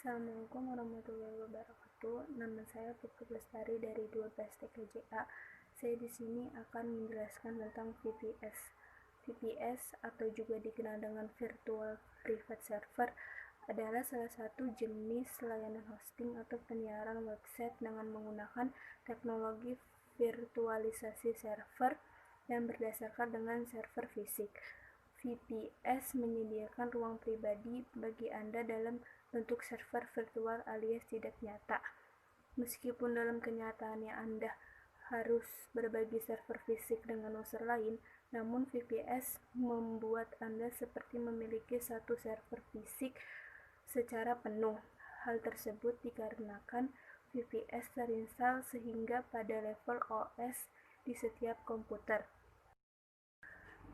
Assalamualaikum warahmatullahi wabarakatuh. Nama saya Putri Lestari dari 12 TKJA. Saya di sini akan menjelaskan tentang VPS. VPS atau juga dikenal dengan Virtual Private Server adalah salah satu jenis layanan hosting atau penyiaran website dengan menggunakan teknologi virtualisasi server yang berdasarkan dengan server fisik. VPS menyediakan ruang pribadi bagi Anda dalam bentuk server virtual alias tidak nyata. Meskipun dalam kenyataannya Anda harus berbagi server fisik dengan user lain, namun VPS membuat Anda seperti memiliki satu server fisik secara penuh. Hal tersebut dikarenakan VPS terinstall sehingga pada level OS di setiap komputer.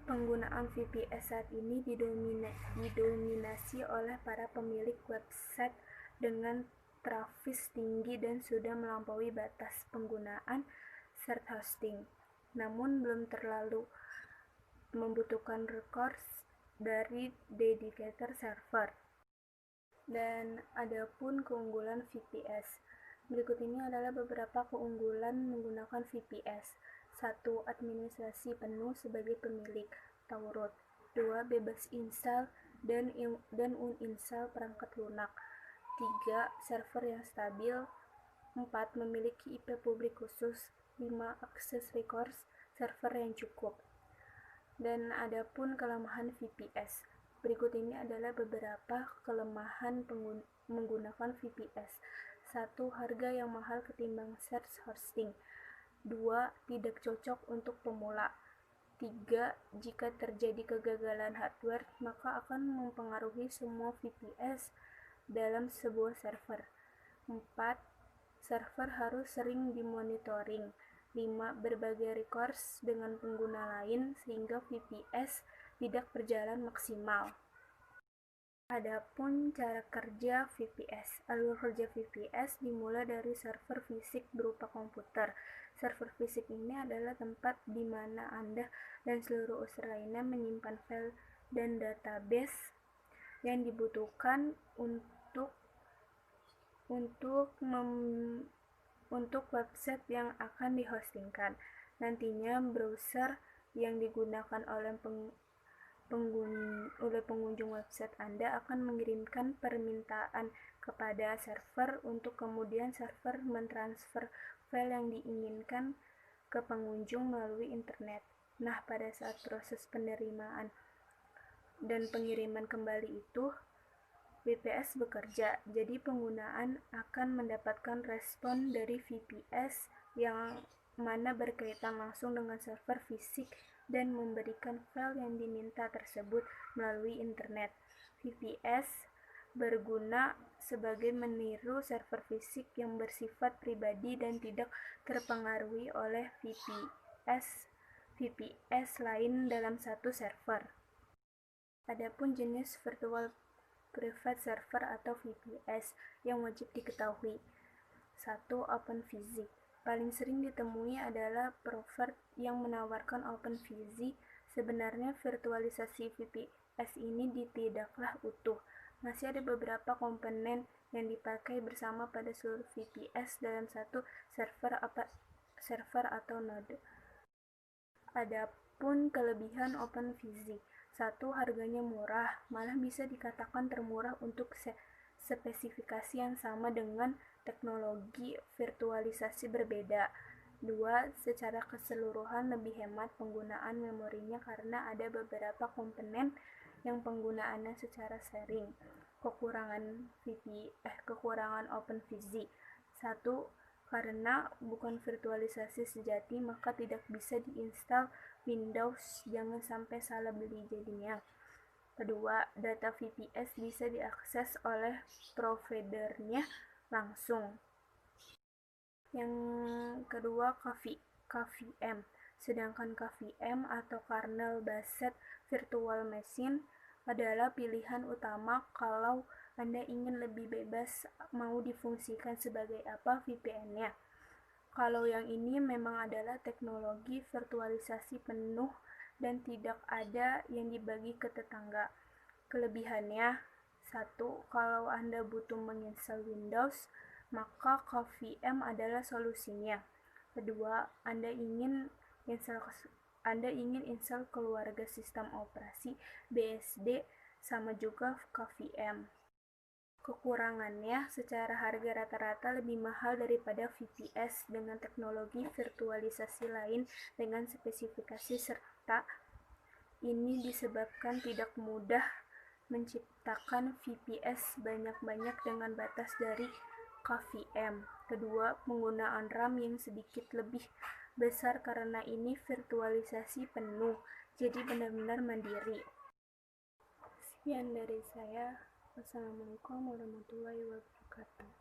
Penggunaan VPS saat ini didominasi oleh para pemilik website dengan trafis tinggi dan sudah melampaui batas penggunaan shared hosting, namun belum terlalu membutuhkan resource dari dedicated server. Dan adapun keunggulan VPS. Berikut ini adalah beberapa keunggulan menggunakan VPS. 1. Administrasi penuh sebagai pemilik atau root. 2. Bebas install dan uninstall perangkat lunak. 3. Server yang stabil. 4. Memiliki IP publik khusus. 5. Akses resource server yang cukup. Dan adapun kelemahan VPS. Berikut ini adalah beberapa kelemahan menggunakan VPS. 1. Harga yang mahal ketimbang shared hosting. 2. Tidak cocok untuk pemula. 3. Jika terjadi kegagalan hardware, maka akan mempengaruhi semua VPS dalam sebuah server. 4. Server harus sering dimonitoring. 5. Berbagai resource dengan pengguna lain sehingga VPS tidak berjalan maksimal. Adapun cara kerja VPS. Alur kerja VPS dimulai dari server fisik berupa komputer. Server fisik ini adalah tempat di mana Anda dan seluruh user lainnya menyimpan file dan database yang dibutuhkan untuk website yang akan dihostingkan. Nantinya browser yang digunakan oleh pengunjung website Anda akan mengirimkan permintaan kepada server untuk kemudian server mentransfer file yang diinginkan ke pengunjung melalui internet. Nah, pada saat proses penerimaan dan pengiriman kembali itu, VPS bekerja, jadi penggunaan akan mendapatkan respon dari VPS yang mana berkaitan langsung dengan server fisik dan memberikan file yang diminta tersebut melalui internet. VPS berguna sebagai meniru server fisik yang bersifat pribadi dan tidak terpengaruhi oleh VPS lain dalam satu server. Adapun jenis Virtual Private Server atau VPS yang wajib diketahui. 1. OpenVZ. Paling sering ditemui adalah provider yang menawarkan OpenVZ. Sebenarnya virtualisasi VPS ini tidaklah utuh. Masih ada beberapa komponen yang dipakai bersama pada seluruh VPS dalam satu server atau node. Adapun kelebihan OpenVZ. 1. Harganya murah, malah bisa dikatakan termurah untuk spesifikasi yang sama dengan teknologi virtualisasi berbeda. 2. Secara keseluruhan lebih hemat penggunaan memorinya karena ada beberapa komponen yang penggunaannya secara sharing. Kekurangan OpenVZ. 1. Karena bukan virtualisasi sejati, maka tidak bisa diinstal Windows, jangan sampai salah beli jadinya. Kedua, data VPS bisa diakses oleh providernya langsung. Yang kedua, KVM. Sedangkan KVM atau Kernel Based Virtual Machine adalah pilihan utama kalau Anda ingin lebih bebas mau difungsikan sebagai apa VPN-nya. Kalau yang ini memang adalah teknologi virtualisasi penuh dan tidak ada yang dibagi ke tetangga. Kelebihannya, Satu, kalau Anda butuh menginstal Windows, maka KVM adalah solusinya. Kedua, Anda ingin install keluarga sistem operasi BSD sama juga KVM. Kekurangannya, secara harga rata-rata lebih mahal daripada VPS dengan teknologi virtualisasi lain dengan spesifikasi serta ini disebabkan tidak mudah menciptakan VPS banyak-banyak dengan batas dari KVM. Kedua, penggunaan RAM yang sedikit lebih besar karena ini virtualisasi penuh, jadi benar-benar mandiri. Sekian dari saya. Wassalamualaikum warahmatullahi wabarakatuh.